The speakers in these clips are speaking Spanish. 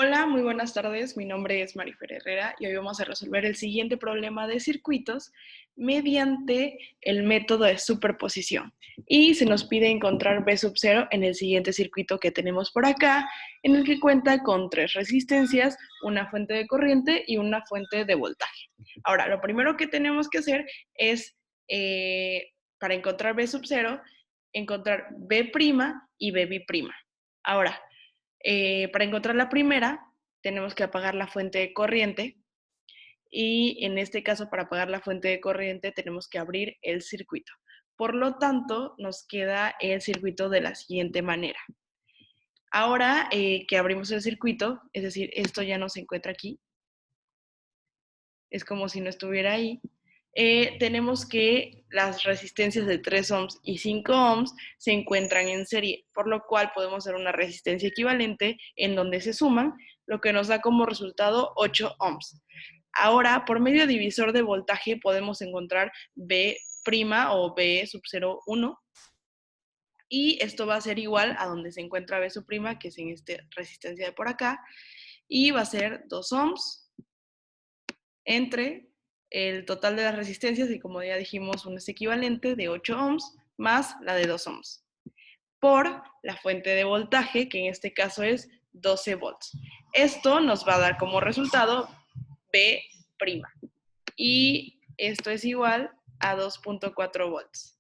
Hola, muy buenas tardes. Mi nombre es Marifer Herrera y hoy vamos a resolver el siguiente problema de circuitos mediante el método de superposición. Y se nos pide encontrar B sub 0 en el siguiente circuito que tenemos por acá, en el que cuenta con 3 resistencias, una fuente de corriente y una fuente de voltaje. Ahora, lo primero que tenemos que hacer es, para encontrar B sub 0, encontrar B' y B'. Ahora, para encontrar la primera, tenemos que apagar la fuente de corriente y en este caso, para apagar la fuente de corriente, tenemos que abrir el circuito. Por lo tanto, nos queda el circuito de la siguiente manera. Ahora que abrimos el circuito, es decir, esto ya no se encuentra aquí, es como si no estuviera ahí, tenemos que las resistencias de 3 ohms y 5 ohms se encuentran en serie, por lo cual podemos hacer una resistencia equivalente en donde se suman, lo que nos da como resultado 8 ohms. Ahora, por medio divisor de voltaje, podemos encontrar B' o B sub 0, 1, y esto va a ser igual a donde se encuentra B sub prima, que es en esta resistencia de por acá, y va a ser 2 ohms entre el total de las resistencias, y como ya dijimos, un es equivalente de 8 ohms más la de 2 ohms, por la fuente de voltaje, que en este caso es 12 volts. Esto nos va a dar como resultado B', y esto es igual a 2.4 volts.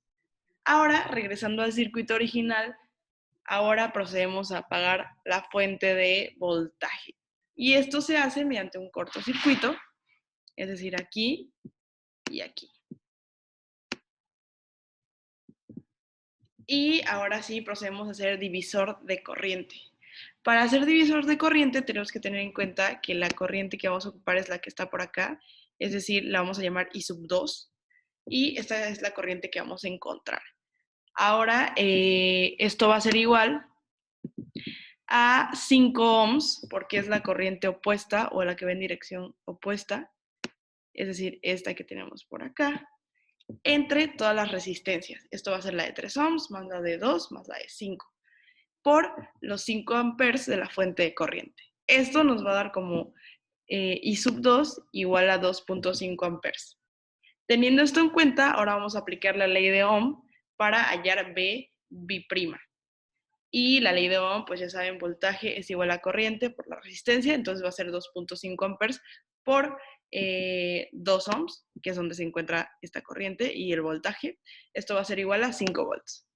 Ahora, regresando al circuito original, ahora procedemos a apagar la fuente de voltaje. Y esto se hace mediante un cortocircuito, es decir, aquí y aquí. Y ahora sí procedemos a hacer divisor de corriente. Para hacer divisor de corriente tenemos que tener en cuenta que la corriente que vamos a ocupar es la que está por acá, es decir, la vamos a llamar I sub 2, y esta es la corriente que vamos a encontrar. Ahora, esto va a ser igual a 5 ohms, porque es la corriente opuesta o la que va en dirección opuesta, es decir, esta que tenemos por acá, entre todas las resistencias. Esto va a ser la de 3 ohms más la de 2 más la de 5, por los 5 amperes de la fuente de corriente. Esto nos va a dar como I sub 2 igual a 2.5 amperes. Teniendo esto en cuenta, ahora vamos a aplicar la ley de Ohm para hallar B'. Y la ley de Ohm, pues ya saben, voltaje es igual a corriente por la resistencia, entonces va a ser 2.5 amperes por 2 ohms, que es donde se encuentra esta corriente, y el voltaje. Esto va a ser igual a 5 volts.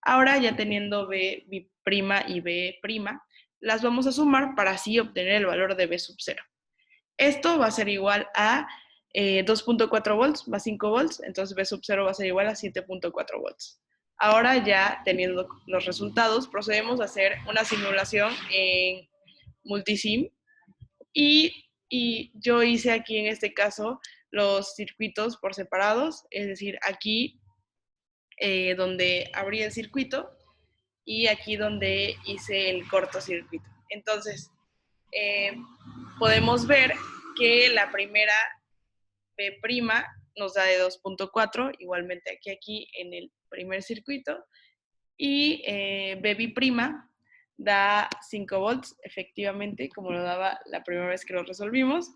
Ahora, ya teniendo B', y B', las vamos a sumar para así obtener el valor de B sub 0. Esto va a ser igual a 2.4 volts más 5 volts, entonces B sub 0 va a ser igual a 7.4 volts. Ahora, ya teniendo los resultados, procedemos a hacer una simulación en Multisim, y yo hice aquí en este caso los circuitos por separados, es decir, aquí donde abrí el circuito y aquí donde hice el cortocircuito. Entonces, eh, podemos ver que la primera B' nos da de 2.4, igualmente aquí en el primer circuito, y B' da 5 volts, efectivamente, como lo daba la primera vez que lo resolvimos.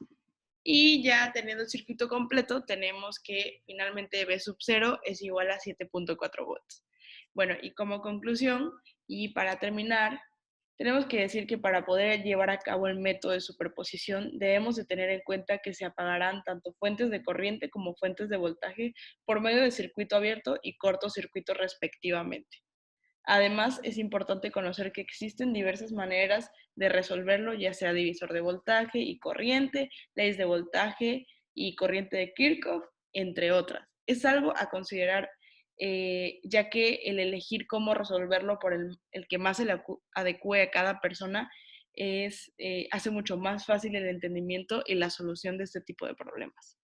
Y ya teniendo el circuito completo, tenemos que finalmente B sub 0 es igual a 7.4 volts. Bueno, y como conclusión, y para terminar, tenemos que decir que para poder llevar a cabo el método de superposición, debemos de tener en cuenta que se apagarán tanto fuentes de corriente como fuentes de voltaje por medio de circuito abierto y cortocircuito respectivamente. Además, es importante conocer que existen diversas maneras de resolverlo, ya sea divisor de voltaje y corriente, leyes de voltaje y corriente de Kirchhoff, entre otras. Es algo a considerar, ya que el elegir cómo resolverlo por el que más se le adecue a cada persona hace mucho más fácil el entendimiento y la solución de este tipo de problemas.